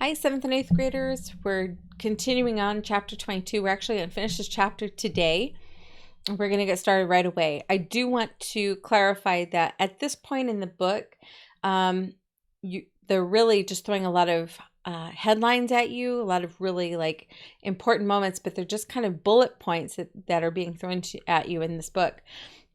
Hi, 7th and 8th graders. We're continuing on chapter 22. We're actually going to finish this chapter today. We're going to get started right away. I do want to clarify that at this point in the book, they're really just throwing a lot of headlines at you, a lot of really important moments, but they're just kind of bullet points that are being thrown at you in this book.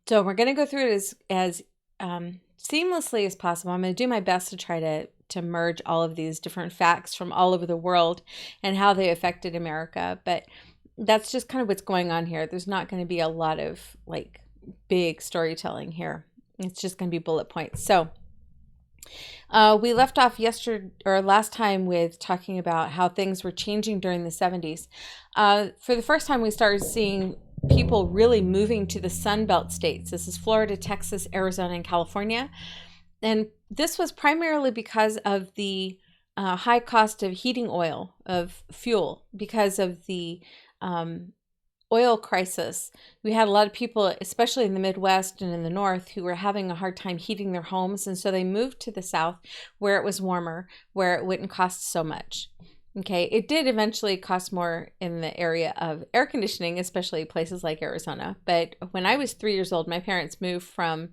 So we're going to go through it as seamlessly as possible. I'm going to do my best to try to merge all of these different facts from all over the world and how they affected America. But that's just kind of what's going on here. There's not going to be a lot of big storytelling here. It's just going to be bullet points. So we left off last time with talking about how things were changing during the 70s. For the first time, we started seeing people really moving to the Sun Belt states. This is Florida, Texas, Arizona, and California. And this was primarily because of the high cost of heating oil, of fuel, because of the oil crisis. We had a lot of people, especially in the Midwest and in the North, who were having a hard time heating their homes. And so they moved to the South where it was warmer, where it wouldn't cost so much. Okay, it did eventually cost more in the area of air conditioning, especially places like Arizona. But when I was 3 years old, my parents moved from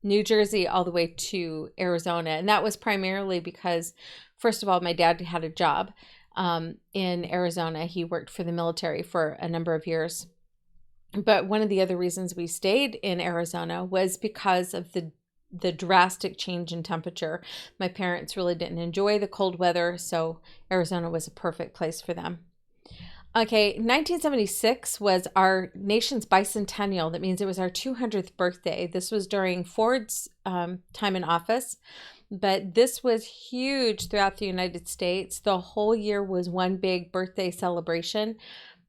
New Jersey all the way to Arizona. And that was primarily because, first of all, my dad had a job in Arizona. He worked for the military for a number of years. But one of the other reasons we stayed in Arizona was because of the drastic change in temperature. My parents really didn't enjoy the cold weather, so Arizona was a perfect place for them. Okay, 1976 was our nation's bicentennial. That means it was our 200th birthday. This was during Ford's time in office, but this was huge throughout the United States. The whole year was one big birthday celebration.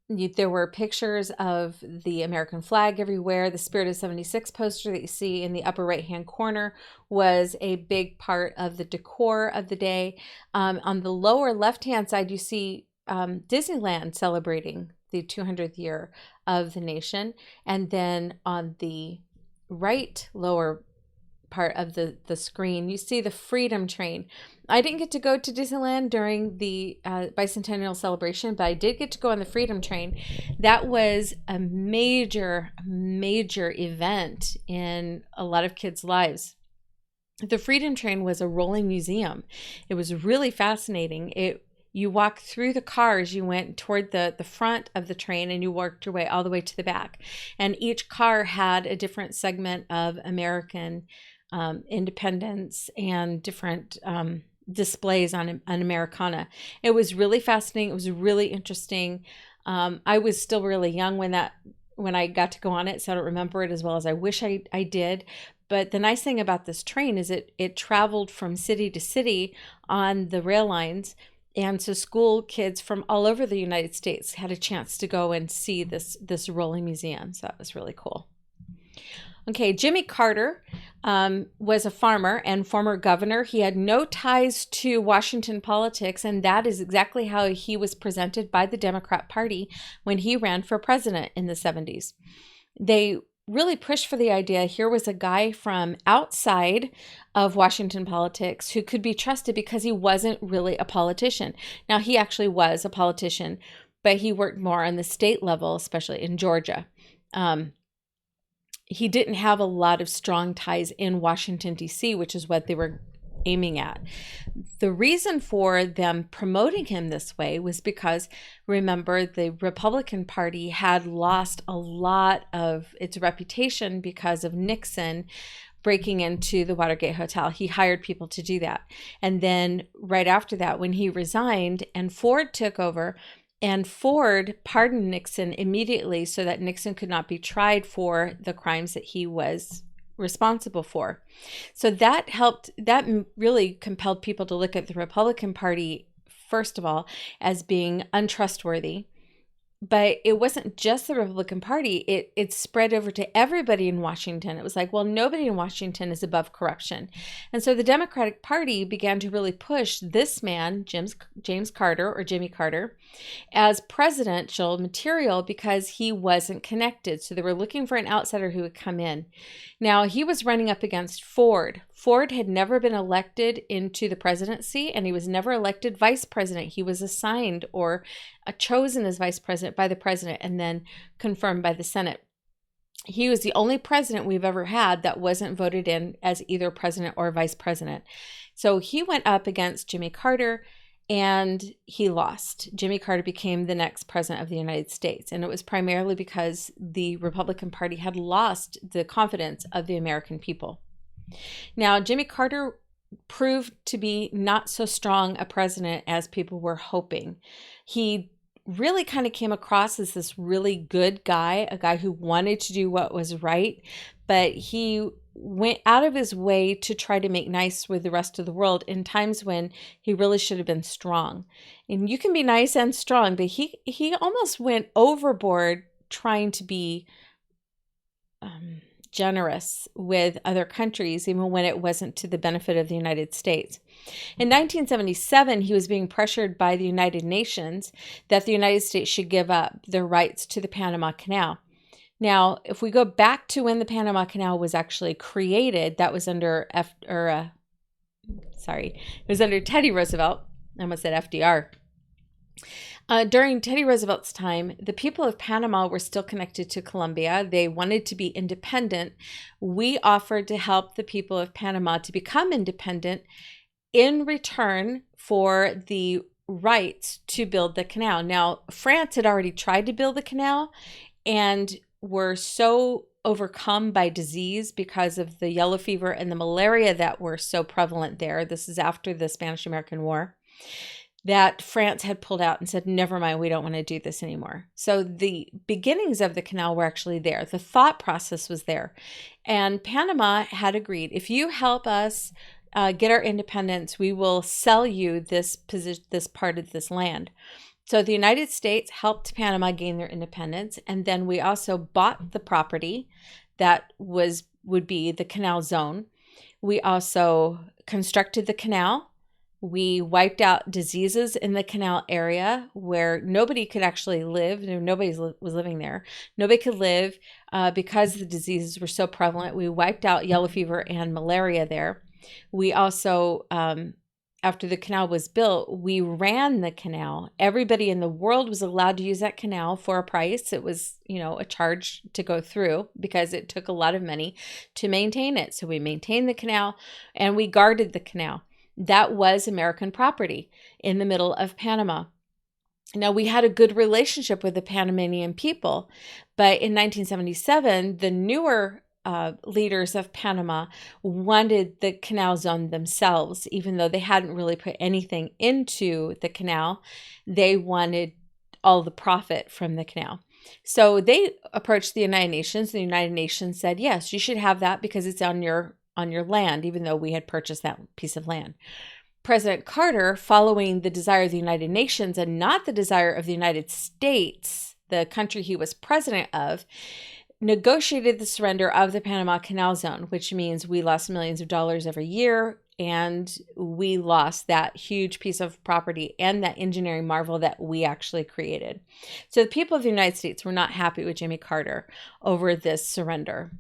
There were pictures of the American flag everywhere. The Spirit of 76 poster that you see in the upper right-hand corner was a big part of the decor of the day. On the lower left-hand side, you see Disneyland celebrating the 200th year of the nation. And then on the right lower part of the screen, you see the Freedom Train. I didn't get to go to Disneyland during the bicentennial celebration, but I did get to go on the Freedom Train. That was a major event in a lot of kids' lives. The Freedom Train was a rolling museum. It was really fascinating. You walked through the cars, you went toward the front of the train, and you worked your way all the way to the back. And each car had a different segment of American independence and different displays on Americana. It was really fascinating. It was really interesting. I was still really young when I got to go on it, so I don't remember it as well as I wish I did. But the nice thing about this train is it traveled from city to city on the rail lines. And so school kids from all over the United States had a chance to go and see this rolling museum. So that was really cool. Okay, Jimmy Carter was a farmer and former governor. He had no ties to Washington politics, and that is exactly how he was presented by the Democrat Party when he ran for president in the 70s. They really pushed for the idea here was a guy from outside of Washington politics who could be trusted because he wasn't really a politician. Now, he actually was a politician, but he worked more on the state level, especially in Georgia. He didn't have a lot of strong ties in Washington, D.C., which is what they were aiming at. The reason for them promoting him this way was because, remember, the Republican Party had lost a lot of its reputation because of Nixon breaking into the Watergate Hotel. He hired people to do that. And then right after that, when he resigned and Ford took over, and Ford pardoned Nixon immediately so that Nixon could not be tried for the crimes that he was responsible for. So that really compelled people to look at the Republican Party, first of all, as being untrustworthy. But it wasn't just the Republican Party. It spread over to everybody in Washington. It was like, well, nobody in Washington is above corruption. And so the Democratic Party began to really push this man, James Carter, or Jimmy Carter, as presidential material because he wasn't connected. So they were looking for an outsider who would come in. Now, he was running up against Ford. Ford had never been elected into the presidency, and he was never elected vice president. He was assigned or chosen as vice president by the president and then confirmed by the Senate. He was the only president we've ever had that wasn't voted in as either president or vice president. So he went up against Jimmy Carter, and he lost. Jimmy Carter became the next president of the United States, and it was primarily because the Republican Party had lost the confidence of the American people. Now, Jimmy Carter proved to be not so strong a president as people were hoping. He really kind of came across as this really good guy, a guy who wanted to do what was right, but he went out of his way to try to make nice with the rest of the world in times when he really should have been strong. And you can be nice and strong, but he almost went overboard trying to be generous with other countries, even when it wasn't to the benefit of the United States. In 1977, he was being pressured by the United Nations that the United States should give up their rights to the Panama Canal. Now, if we go back to when the Panama Canal was actually created, that was under it was under Teddy Roosevelt. I almost said FDR. During Teddy Roosevelt's time, the people of Panama were still connected to Colombia. They wanted to be independent. We offered to help the people of Panama to become independent in return for the rights to build the canal. Now, France had already tried to build the canal and were so overcome by disease because of the yellow fever and the malaria that were so prevalent there. This is after the Spanish-American War, that France had pulled out and said, never mind, we don't want to do this anymore. So the beginnings of the canal were actually there. The thought process was there. And Panama had agreed, if you help us get our independence, we will sell you this part of this land. So the United States helped Panama gain their independence, and then we also bought the property that would be the canal zone. We also constructed the canal. We wiped out diseases in the canal area where nobody could actually live. Nobody was living there. Nobody could live because the diseases were so prevalent. We wiped out yellow fever and malaria there. We also, after the canal was built, we ran the canal. Everybody in the world was allowed to use that canal for a price. It was, a charge to go through because it took a lot of money to maintain it. So we maintained the canal and we guarded the canal. That was American property in the middle of Panama. Now, we had a good relationship with the Panamanian people, but in 1977, the newer leaders of Panama wanted the canal zone themselves, even though they hadn't really put anything into the canal. They wanted all the profit from the canal. So they approached the United Nations. The United Nations said, yes, you should have that because it's on your land, even though we had purchased that piece of land. President Carter, following the desire of the United Nations and not the desire of the United States, the country he was president of, negotiated the surrender of the Panama Canal Zone, which means we lost millions of dollars every year, and we lost that huge piece of property and that engineering marvel that we actually created. So the people of the United States were not happy with Jimmy Carter over this surrender.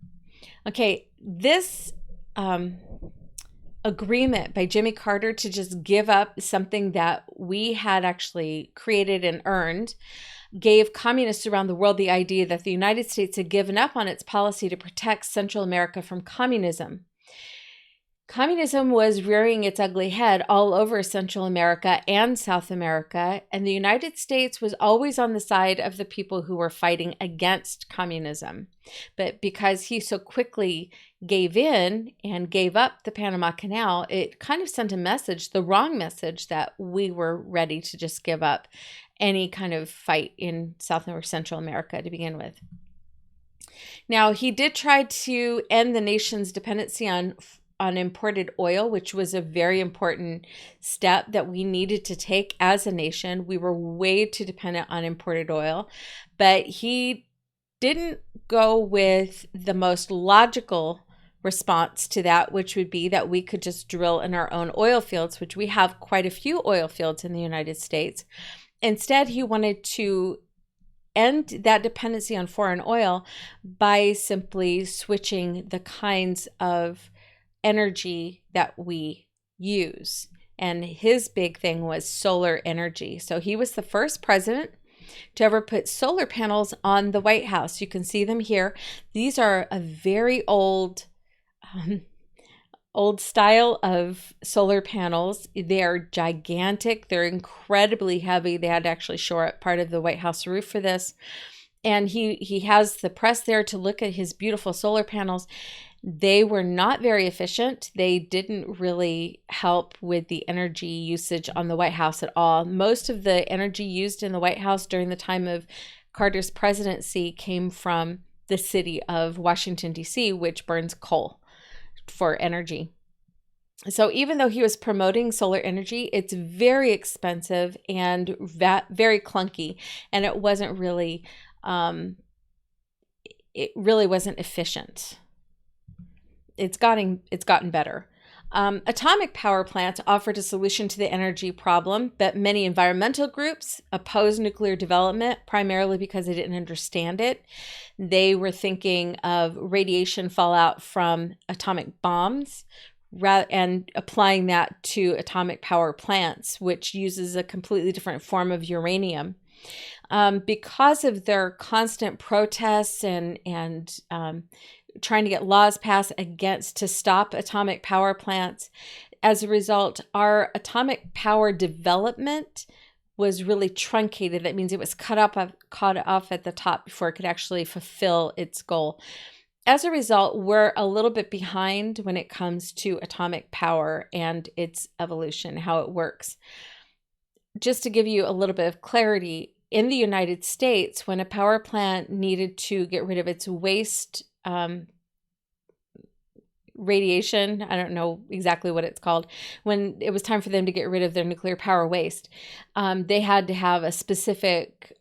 Okay, this agreement by Jimmy Carter to just give up something that we had actually created and earned gave communists around the world the idea that the United States had given up on its policy to protect Central America from communism. Communism was rearing its ugly head all over Central America and South America, and the United States was always on the side of the people who were fighting against communism. But because he so quickly gave in and gave up the Panama Canal, it kind of sent a message, the wrong message, that we were ready to just give up any kind of fight in South or Central America to begin with. Now, he did try to end the nation's dependency on imported oil, which was a very important step that we needed to take as a nation. We were way too dependent on imported oil, but he didn't go with the most logical response to that, which would be that we could just drill in our own oil fields, which we have quite a few oil fields in the United States. Instead, he wanted to end that dependency on foreign oil by simply switching the kinds of energy that we use. And his big thing was solar energy. So he was the first president to ever put solar panels on the White House. You can see them here. These are a very old style of solar panels. They're gigantic. They're incredibly heavy. They had to actually shore up part of the White House roof for this. And he has the press there to look at his beautiful solar panels. They were not very efficient. They didn't really help with the energy usage on the White House at all. Most of the energy used in the White House during the time of Carter's presidency came from the city of Washington, D.C., which burns coal for energy. So even though he was promoting solar energy, it's very expensive and very clunky, and it wasn't really, wasn't efficient. It's gotten better. Atomic power plants offered a solution to the energy problem, but many environmental groups opposed nuclear development primarily because they didn't understand it. They were thinking of radiation fallout from atomic bombs and applying that to atomic power plants, which uses a completely different form of uranium. Because of their constant protests and trying to get laws passed to stop atomic power plants. As a result, our atomic power development was really truncated. That means it was cut off at the top before it could actually fulfill its goal. As a result, we're a little bit behind when it comes to atomic power and its evolution, how it works. Just to give you a little bit of clarity, in the United States, when a power plant needed to get rid of its waste radiation, I don't know exactly what it's called, when it was time for them to get rid of their nuclear power waste, they had to have a specific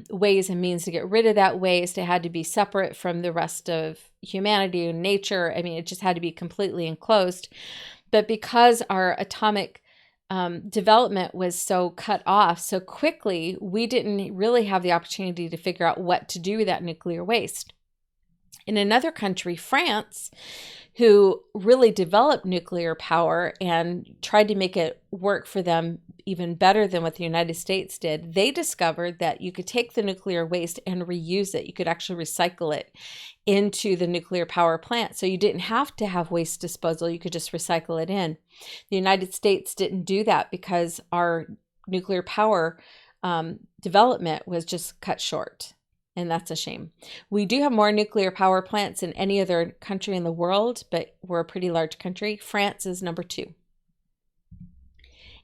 ways and means to get rid of that waste. It had to be separate from the rest of humanity and nature. I mean, it just had to be completely enclosed. But because our atomic development was so cut off so quickly, we didn't really have the opportunity to figure out what to do with that nuclear waste. In another country, France, who really developed nuclear power and tried to make it work for them even better than what the United States did, they discovered that you could take the nuclear waste and reuse it. You could actually recycle it into the nuclear power plant. So you didn't have to have waste disposal. You could just recycle it in. The United States didn't do that because our nuclear power development was just cut short. And that's a shame. We do have more nuclear power plants than any other country in the world, but we're a pretty large country. France is number 2.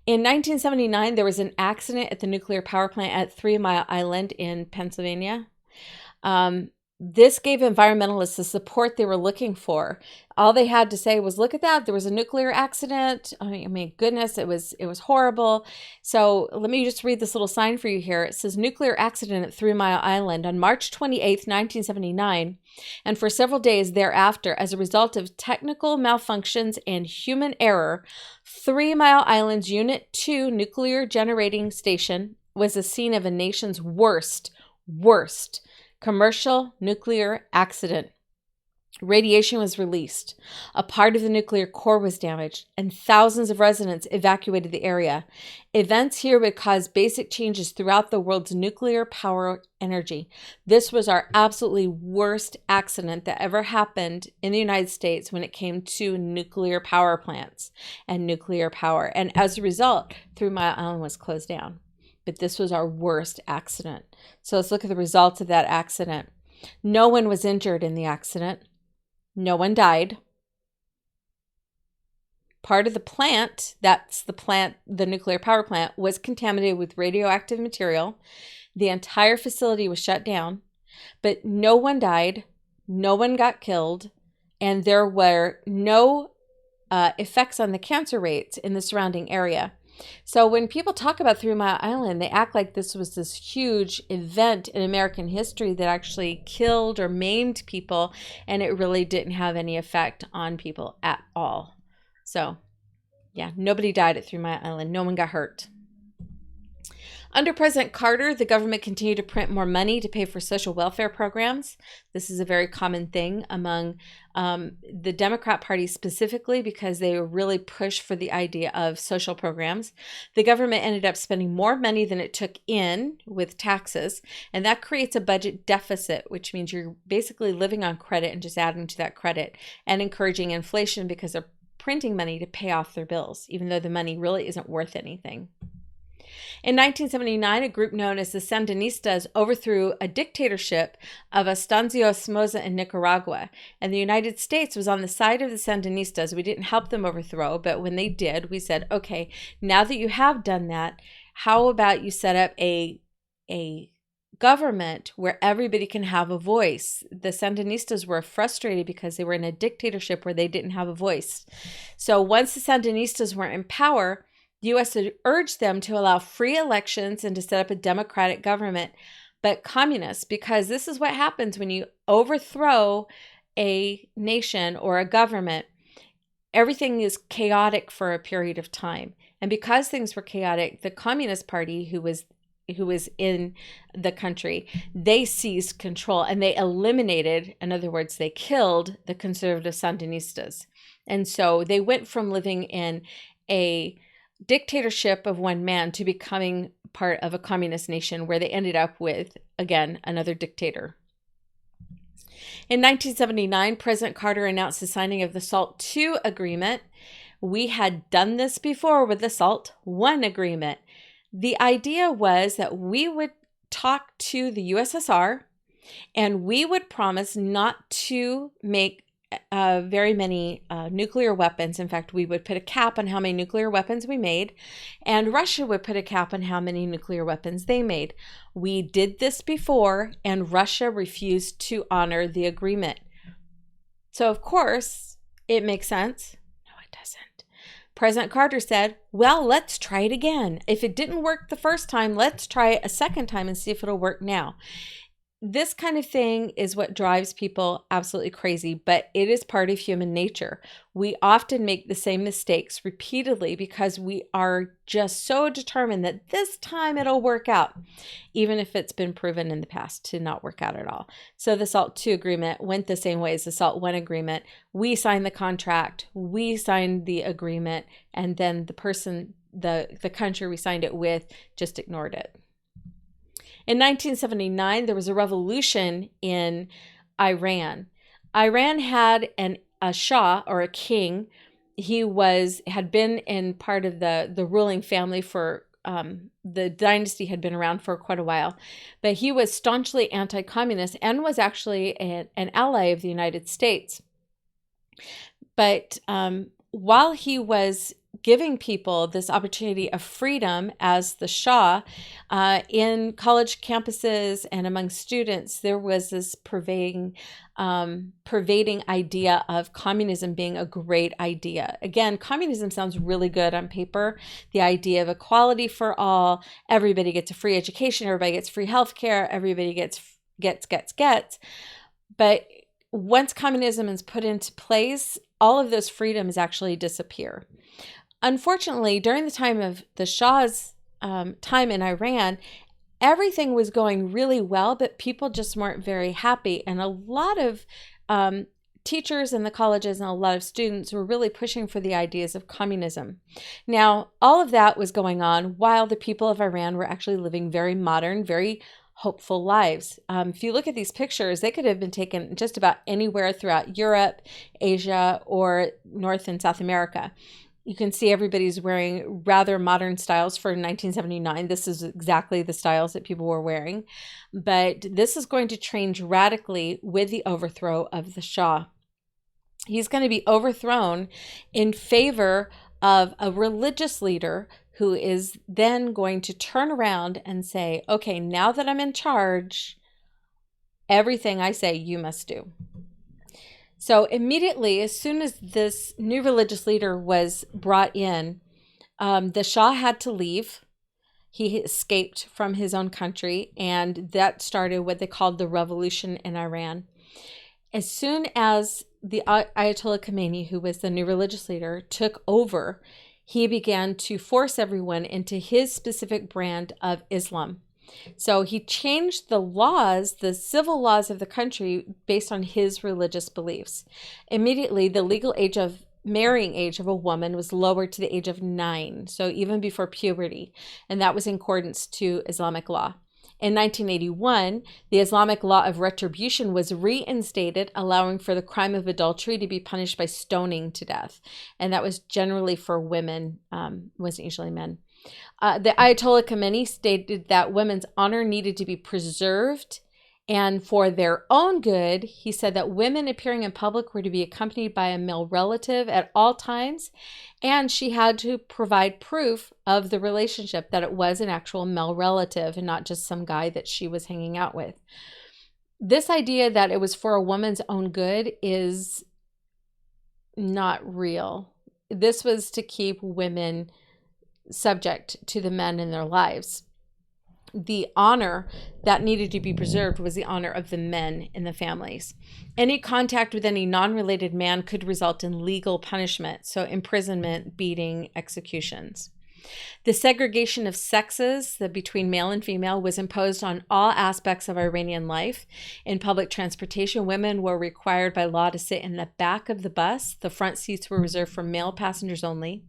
In 1979, there was an accident at the nuclear power plant at 3 Mile Island in Pennsylvania. This gave environmentalists the support they were looking for. All they had to say was, look at that, there was a nuclear accident. I mean, goodness, it was horrible. So let me just read this little sign for you here. It says, nuclear accident at 3 Mile Island on March 28th, 1979, and for several days thereafter, as a result of technical malfunctions and human error, 3 Mile Island's Unit 2 nuclear generating station was the scene of a nation's worst commercial nuclear accident. Radiation was released. A part of the nuclear core was damaged, and thousands of residents evacuated the area. Events here would cause basic changes throughout the world's nuclear power energy. This was our absolutely worst accident that ever happened in the United States when it came to nuclear power plants and nuclear power. And as a result, 3 Mile Island was closed down. But this was our worst accident. So let's look at the results of that accident. No one was injured in the accident. No one died. Part of the plant, that's the nuclear power plant, was contaminated with radioactive material. The entire facility was shut down, but no one died. No one got killed. And there were no effects on the cancer rates in the surrounding area. So when people talk about 3 Mile Island, they act like this was this huge event in American history that actually killed or maimed people, and it really didn't have any effect on people at all. So, yeah, nobody died at 3 Mile Island. No one got hurt. Under President Carter, the government continued to print more money to pay for social welfare programs. This is a very common thing among the Democrat Party specifically, because they really pushed for the idea of social programs. The government ended up spending more money than it took in with taxes, and that creates a budget deficit, which means you're basically living on credit and just adding to that credit and encouraging inflation because they're printing money to pay off their bills, even though the money really isn't worth anything. In 1979, a group known as the Sandinistas overthrew a dictatorship of Astancio Somoza in Nicaragua, and the United States was on the side of the Sandinistas. We didn't help them overthrow, but when they did, we said, okay, now that you have done that, how about you set up a government where everybody can have a voice? The Sandinistas were frustrated because they were in a dictatorship where they didn't have a voice. So once the Sandinistas were in power, the U.S. urged them to allow free elections and to set up a democratic government, but communist, because this is what happens when you overthrow a nation or a government. Everything is chaotic for a period of time. And because things were chaotic, the Communist Party, who was in the country, they seized control and they eliminated, in other words, they killed the conservative Sandinistas. And so they went from living in a dictatorship of one man to becoming part of a communist nation, where they ended up with, again, another dictator. In 1979, President Carter announced the signing of the SALT II agreement. We had done this before with the SALT I agreement. The idea was that we would talk to the USSR and we would promise not to make very many nuclear weapons. In fact, we would put a cap on how many nuclear weapons we made, and Russia would put a cap on how many nuclear weapons they made. We did this before, and Russia refused to honor the agreement. So, of course, it makes sense. No, it doesn't. President Carter said, well, let's try it again. If it didn't work the first time, let's try it a second time and see if it'll work now. This kind of thing is what drives people absolutely crazy, but it is part of human nature. We often make the same mistakes repeatedly because we are just so determined that this time it'll work out, even if it's been proven in the past to not work out at all. So the SALT II agreement went the same way as the SALT I agreement. We signed the contract, we signed the agreement, and then the person, the country we signed it with, just ignored it. In 1979, there was a revolution in Iran. Iran had a Shah, or a king. He had been in part of the ruling family for the dynasty had been around for quite a while, but he was staunchly anti-communist and was actually an ally of the United States. But while he was giving people this opportunity of freedom as the Shah, in college campuses and among students, there was this pervading idea of communism being a great idea. Again, communism sounds really good on paper. The idea of equality for all, everybody gets a free education, everybody gets free healthcare, everybody gets. But once communism is put into place, all of those freedoms actually disappear. Unfortunately, during the time of the Shah's time in Iran, everything was going really well, but people just weren't very happy. And a lot of teachers in the colleges and a lot of students were really pushing for the ideas of communism. Now, all of that was going on while the people of Iran were actually living very modern, very hopeful lives. If you look at these pictures, they could have been taken just about anywhere throughout Europe, Asia, or North and South America. You can see everybody's wearing rather modern styles for 1979. This is exactly the styles that people were wearing. But this is going to change radically with the overthrow of the Shah. He's going to be overthrown in favor of a religious leader who is then going to turn around and say, okay, now that I'm in charge, everything I say you must do. So immediately, as soon as this new religious leader was brought in, the Shah had to leave. He escaped from his own country, and that started what they called the revolution in Iran. As soon as the Ayatollah Khomeini, who was the new religious leader, took over, he began to force everyone into his specific brand of Islam. So he changed the laws, the civil laws of the country, based on his religious beliefs. Immediately, the legal marrying age of a woman was lowered to the age of 9, so even before puberty, and that was in accordance to Islamic law. In 1981, the Islamic law of retribution was reinstated, allowing for the crime of adultery to be punished by stoning to death. And that was generally for women, wasn't usually men. The Ayatollah Khomeini stated that women's honor needed to be preserved, and for their own good, he said that women appearing in public were to be accompanied by a male relative at all times, and she had to provide proof of the relationship, that it was an actual male relative and not just some guy that she was hanging out with. This idea that it was for a woman's own good is not real. This was to keep women subject to the men in their lives. The honor that needed to be preserved was the honor of the men in the families. Any contact with any non-related man could result in legal punishment, so imprisonment, beating, executions. The segregation of sexes, between male and female, was imposed on all aspects of Iranian life. In public transportation, women were required by law to sit in the back of the bus. The front seats were reserved for male passengers only.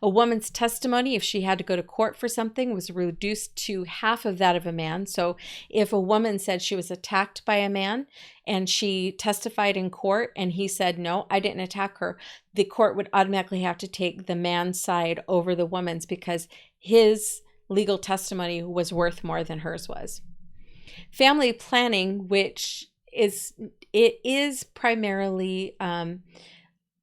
A woman's testimony, if she had to go to court for something, was reduced to half of that of a man. So if a woman said she was attacked by a man and she testified in court and he said, no, I didn't attack her, the court would automatically have to take the man's side over the woman's, because his legal testimony was worth more than hers was. Family planning, which is primarily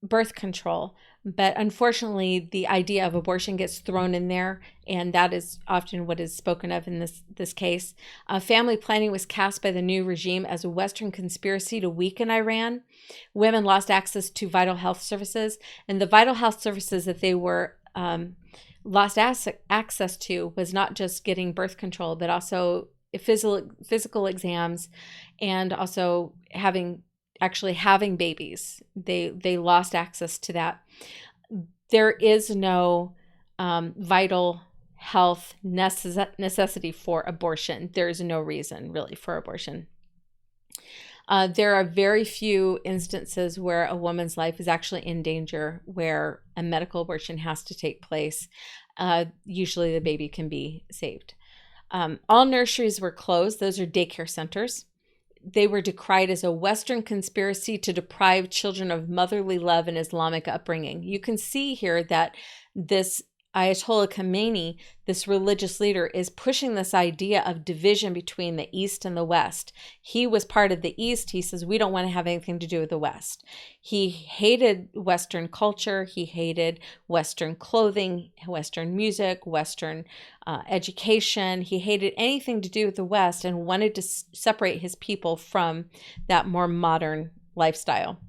birth control, but unfortunately, the idea of abortion gets thrown in there, and that is often what is spoken of in this case. Family planning was cast by the new regime as a Western conspiracy to weaken Iran. Women lost access to vital health services, and the vital health services that they were lost access to was not just getting birth control, but also physical exams, and also having babies. They lost access to that. There is no vital health necessity for abortion. There is no reason really for abortion. There are very few instances where a woman's life is actually in danger where a medical abortion has to take place. Usually the baby can be saved. All nurseries were closed. Those are daycare centers. They were decried as a Western conspiracy to deprive children of motherly love and Islamic upbringing. You can see here that this Ayatollah Khomeini, this religious leader, is pushing this idea of division between the East and the West. He was part of the East. He says, we don't want to have anything to do with the West. He hated Western culture. He hated Western clothing, Western music, Western education. He hated anything to do with the West and wanted to separate his people from that more modern lifestyle.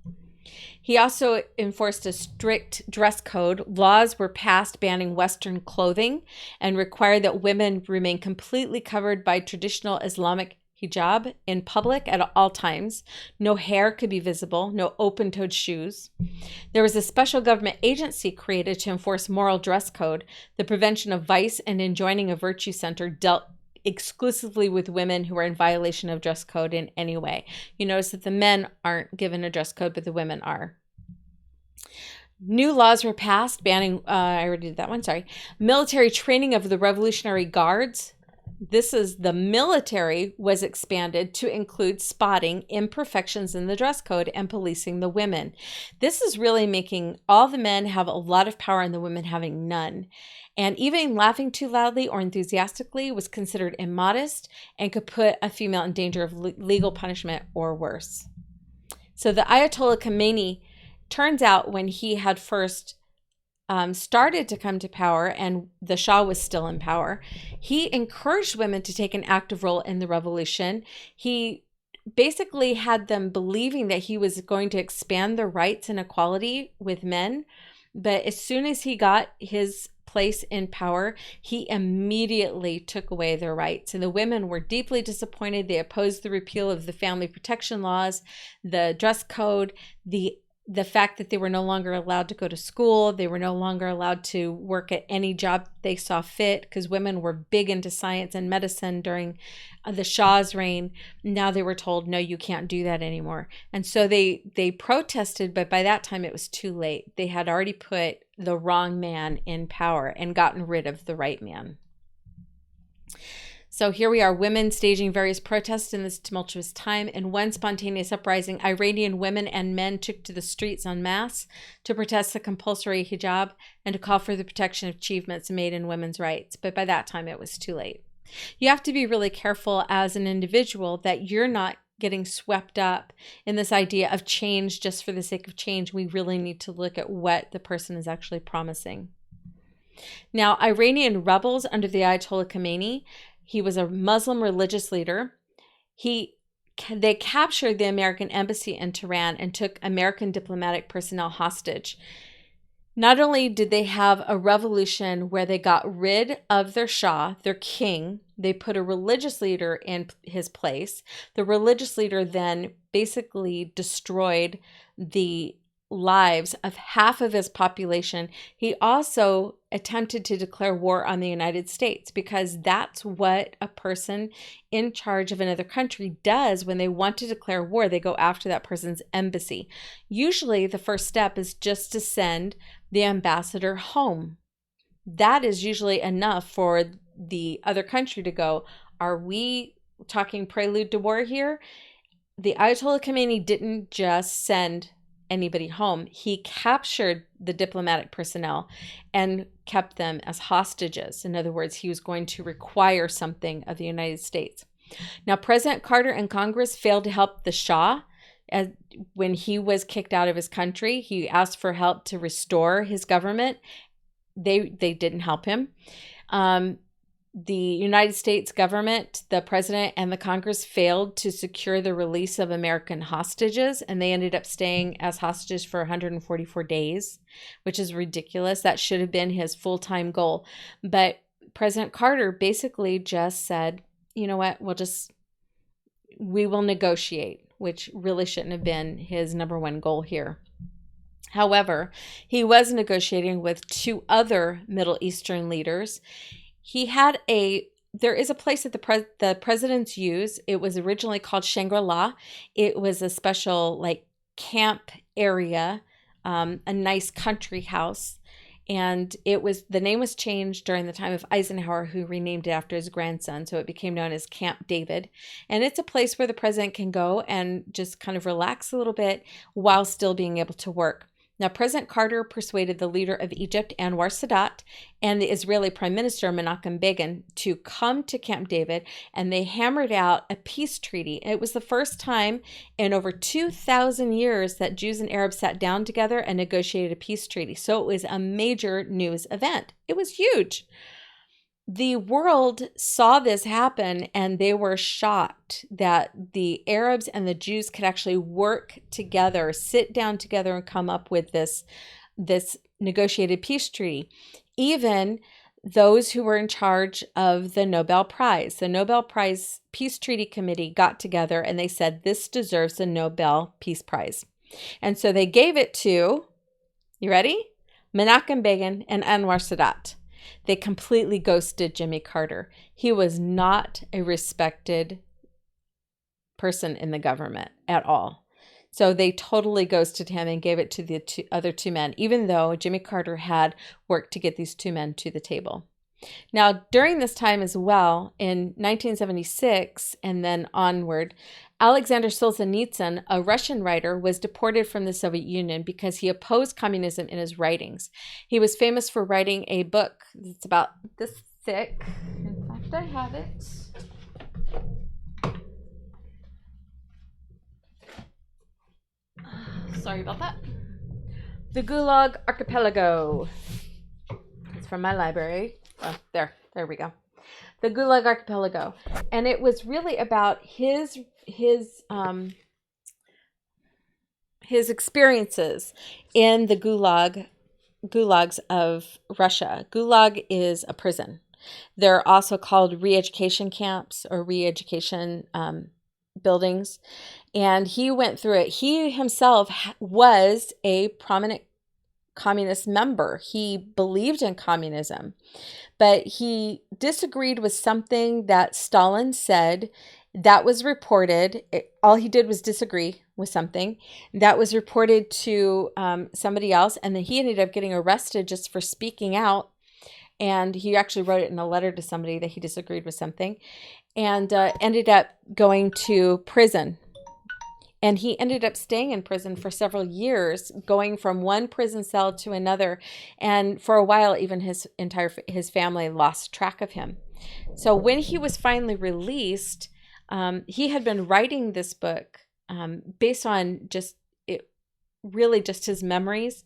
He also enforced a strict dress code. Laws were passed banning Western clothing and required that women remain completely covered by traditional Islamic hijab in public at all times. No hair could be visible, no open-toed shoes. There was a special government agency created to enforce moral dress code. The prevention of vice and enjoining a virtue center dealt exclusively with women who are in violation of dress code in any way. You notice that the men aren't given a dress code, but the women are. New laws were passed banning, I already did that one, sorry. Military training of the Revolutionary Guards. This is the military was expanded to include spotting imperfections in the dress code and policing the women. This is really making all the men have a lot of power and the women having none. And even laughing too loudly or enthusiastically was considered immodest and could put a female in danger of legal punishment or worse. So the Ayatollah Khomeini, turns out when he had first started to come to power and the Shah was still in power, he encouraged women to take an active role in the revolution. He basically had them believing that he was going to expand their rights and equality with men. But as soon as he got his place in power, he immediately took away their rights. And the women were deeply disappointed. They opposed the repeal of the family protection laws, the dress code, the the fact that they were no longer allowed to go to school, they were no longer allowed to work at any job they saw fit, because women were big into science and medicine during the Shah's reign. Now they were told, no, you can't do that anymore. And so they protested, but by that time it was too late. They had already put the wrong man in power and gotten rid of the right man. So here we are, women staging various protests in this tumultuous time. In one spontaneous uprising, Iranian women and men took to the streets en masse to protest the compulsory hijab and to call for the protection of achievements made in women's rights. But by that time, it was too late. You have to be really careful as an individual that you're not getting swept up in this idea of change just for the sake of change. We really need to look at what the person is actually promising. Now, Iranian rebels under the Ayatollah Khomeini, he was a Muslim religious leader. They captured the American embassy in Tehran and took American diplomatic personnel hostage. Not only did they have a revolution where they got rid of their Shah, their king, they put a religious leader in his place. The religious leader then basically destroyed the lives of half of his population. He also attempted to declare war on the United States, because that's what a person in charge of another country does when they want to declare war. They go after that person's embassy. Usually the first step is just to send the ambassador home. That is usually enough for the other country to go, are we talking prelude to war here? The Ayatollah Khomeini didn't just send anybody home. He captured the diplomatic personnel and kept them as hostages. In other words, he was going to require something of the United States. Now, President Carter and Congress failed to help the Shah. When he was kicked out of his country, he asked for help to restore his government. They didn't help him. The United States government, the president and the Congress failed to secure the release of American hostages, and they ended up staying as hostages for 144 days, which is ridiculous. That should have been his full-time goal. But President Carter basically just said, you know what, we will negotiate, which really shouldn't have been his number one goal here. However, he was negotiating with two other Middle Eastern leaders. There is a place that the presidents use. It was originally called Shangri-La. It was a special camp area, a nice country house. And the name was changed during the time of Eisenhower, who renamed it after his grandson. So it became known as Camp David. And it's a place where the president can go and just kind of relax a little bit while still being able to work. Now, President Carter persuaded the leader of Egypt, Anwar Sadat, and the Israeli Prime Minister, Menachem Begin, to come to Camp David, and they hammered out a peace treaty. It was the first time in over 2,000 years that Jews and Arabs sat down together and negotiated a peace treaty. So it was a major news event. It was huge. The world saw this happen, and they were shocked that the Arabs and the Jews could actually work together, sit down together, and come up with this negotiated peace treaty. Even those who were in charge of the Nobel Prize Peace Treaty Committee got together, and they said, this deserves the Nobel Peace Prize. And so they gave it to, you ready? Menachem Begin and Anwar Sadat. They completely ghosted Jimmy Carter. He was not a respected person in the government at all. So they totally ghosted him and gave it to the other two men, even though Jimmy Carter had worked to get these two men to the table. Now, during this time as well, in 1976 and then onward, Alexander Solzhenitsyn, a Russian writer, was deported from the Soviet Union because he opposed communism in his writings. He was famous for writing a book that's about this thick. In fact, I have it. Sorry about that. The Gulag Archipelago. It's from my library. Oh, there we go. The Gulag Archipelago. And it was really about his experiences in the gulags of Russia. Gulag is a prison. They're also called re-education camps or re-education buildings. And he went through it. He himself was a prominent communist member. He believed in communism, but he disagreed with something that Stalin said that was reported. All he did was disagree with something that was reported to somebody else, and then he ended up getting arrested just for speaking out. And he actually wrote it in a letter to somebody that he disagreed with something, and ended up going to prison. And he ended up staying in prison for several years, going from one prison cell to another. And for a while, even his family lost track of him. So when he was finally released, he had been writing this book based on just his memories.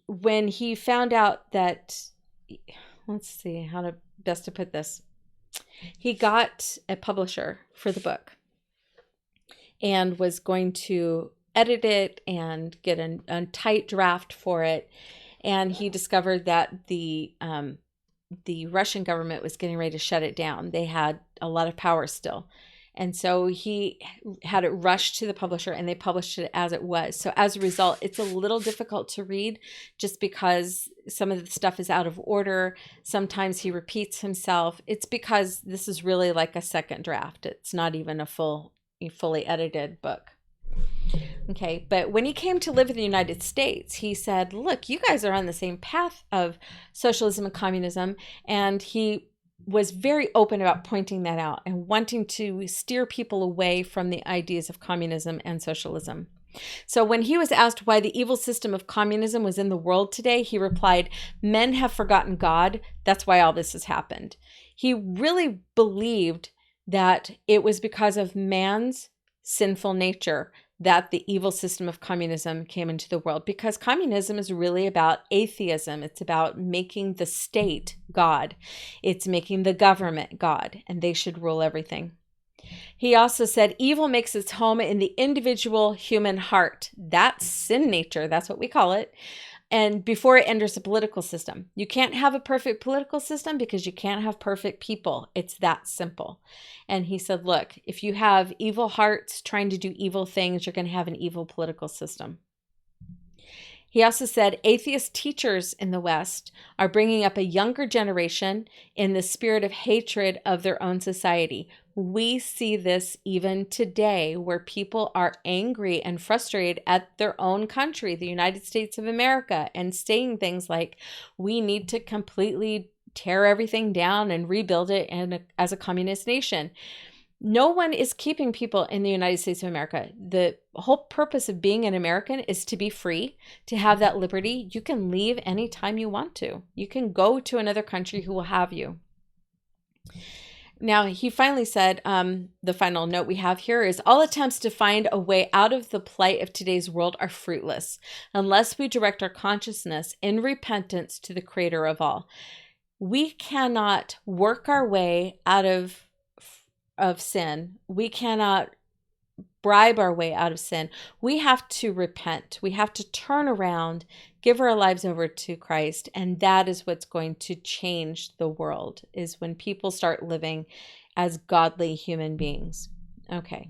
When he found out that, let's see how to best to put this, he got a publisher for the book and was going to edit it and get a tight draft for it. And he discovered that the Russian government was getting ready to shut it down. They had a lot of power still. And so he had it rushed to the publisher, and they published it as it was. So as a result, it's a little difficult to read just because some of the stuff is out of order. Sometimes he repeats himself. It's because this is really like a second draft. It's not even a fully edited book. Okay, but when he came to live in the United States, he said, look, you guys are on the same path of socialism and communism. And he was very open about pointing that out and wanting to steer people away from the ideas of communism and socialism. So when he was asked why the evil system of communism was in the world today, he replied, men have forgotten God. That's why all this has happened. He really believed that it was because of man's sinful nature that the evil system of communism came into the world, because communism is really about atheism. It's about making the state God. It's making the government God, and they should rule everything. He also said evil makes its home in the individual human heart. That's sin nature. That's what we call it. And before it enters the political system, you can't have a perfect political system because you can't have perfect people. It's that simple. And he said, look, if you have evil hearts trying to do evil things, you're going to have an evil political system. He also said atheist teachers in the West are bringing up a younger generation in the spirit of hatred of their own society. We see this even today, where people are angry and frustrated at their own country, the United States of America, and saying things like, we need to completely tear everything down and rebuild it as a communist nation. No one is keeping people in the United States of America. The whole purpose of being an American is to be free, to have that liberty. You can leave anytime you want to. You can go to another country who will have you. Now, he finally said, the final note we have here is, all attempts to find a way out of the plight of today's world are fruitless unless we direct our consciousness in repentance to the Creator of all. We cannot work our way out of sin. We cannot bribe our way out of sin. We have to repent. We have to turn around, give our lives over to Christ, and that is what's going to change the world, is when people start living as godly human beings. Okay.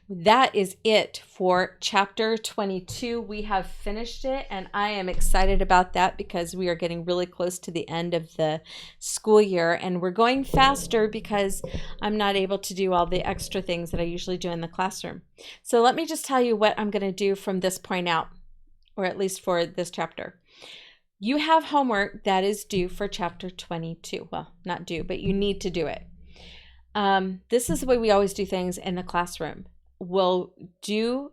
That is it for chapter 22. We have finished it, and I am excited about that because we are getting really close to the end of the school year, and we're going faster because I'm not able to do all the extra things that I usually do in the classroom. So let me just tell you what I'm going to do from this point out, or at least for this chapter. You have homework that is due for chapter 22. Well, not due, but you need to do it. This is the way we always do things in the classroom. We'll do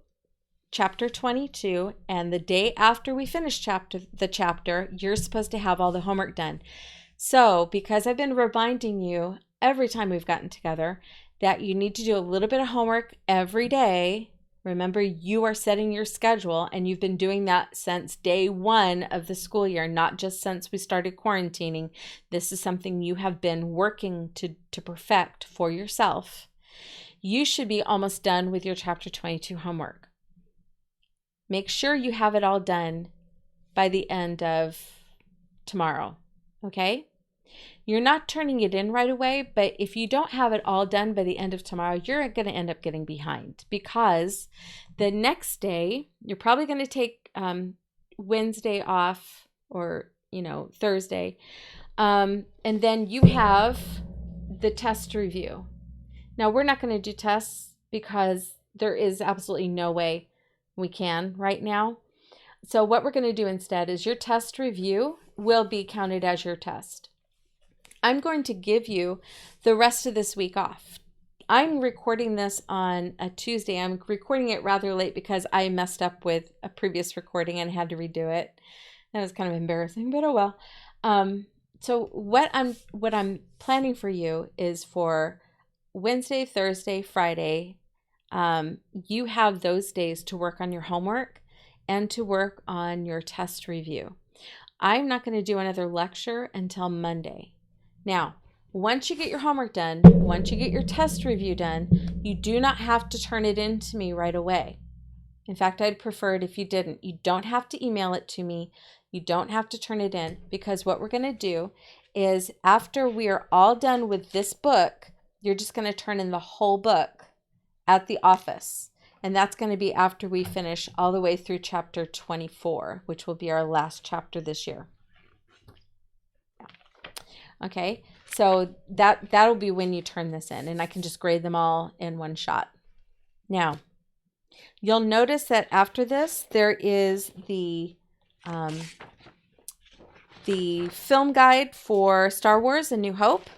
chapter 22, and the day after we finish the chapter, you're supposed to have all the homework done. So, because I've been reminding you every time we've gotten together that you need to do a little bit of homework every day. Remember, you are setting your schedule, and you've been doing that since day one of the school year, not just since we started quarantining. This is something you have been working to perfect for yourself. You should be almost done with your chapter 22 homework. Make sure you have it all done by the end of tomorrow, okay? You're not turning it in right away, but if you don't have it all done by the end of tomorrow, you're going to end up getting behind, because the next day, you're probably going to take Wednesday off, or, Thursday. And then you have the test review. Now, we're not going to do tests because there is absolutely no way we can right now. So what we're going to do instead is your test review will be counted as your test. I'm going to give you the rest of this week off. I'm recording this on a Tuesday. I'm recording it rather late because I messed up with a previous recording and had to redo it. That was kind of embarrassing, but oh well. So what I'm planning for you is for Wednesday, Thursday, Friday. You have those days to work on your homework and to work on your test review. I'm not going to do another lecture until Monday. Now, once you get your homework done, once you get your test review done, you do not have to turn it in to me right away. In fact, I'd prefer it if you didn't. You don't have to email it to me. You don't have to turn it in, because what we're going to do is, after we are all done with this book, you're just going to turn in the whole book at the office. And that's going to be after we finish all the way through chapter 24, which will be our last chapter this year. Okay, so that'll be when you turn this in, and I can just grade them all in one shot. Now, you'll notice that after this, there is the film guide for Star Wars: A New Hope.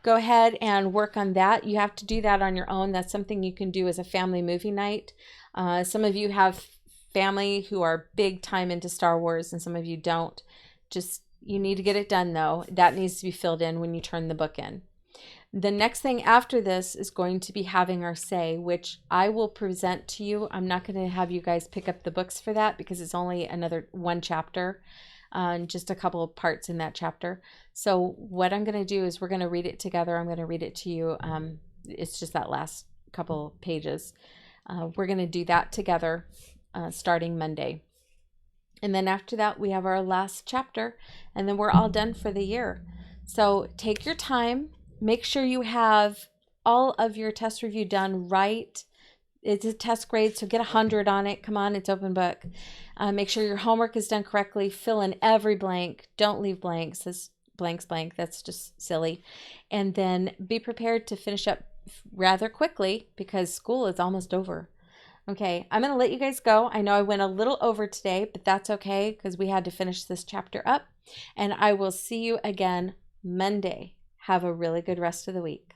Go ahead and work on that. You have to do that on your own. That's something you can do as a family movie night. Some of you have family who are big time into Star Wars, and some of you don't. You need to get it done, though. That needs to be filled in when you turn the book in. The next thing after this is going to be having our say, which I will present to you. I'm not going to have you guys pick up the books for that because it's only another one chapter, just a couple of parts in that chapter. So what I'm going to do is we're going to read it together. I'm going to read it to you. It's just that last couple pages. We're going to do that together starting Monday. And then after that, we have our last chapter, and then we're all done for the year. So take your time. Make sure you have all of your test review done right. It's a test grade, so get 100 on it. Come on, it's open book. Make sure your homework is done correctly. Fill in every blank. Don't leave blanks. This blank's blank. That's just silly. And then be prepared to finish up rather quickly because school is almost over. Okay, I'm going to let you guys go. I know I went a little over today, but that's okay because we had to finish this chapter up. And I will see you again Monday. Have a really good rest of the week.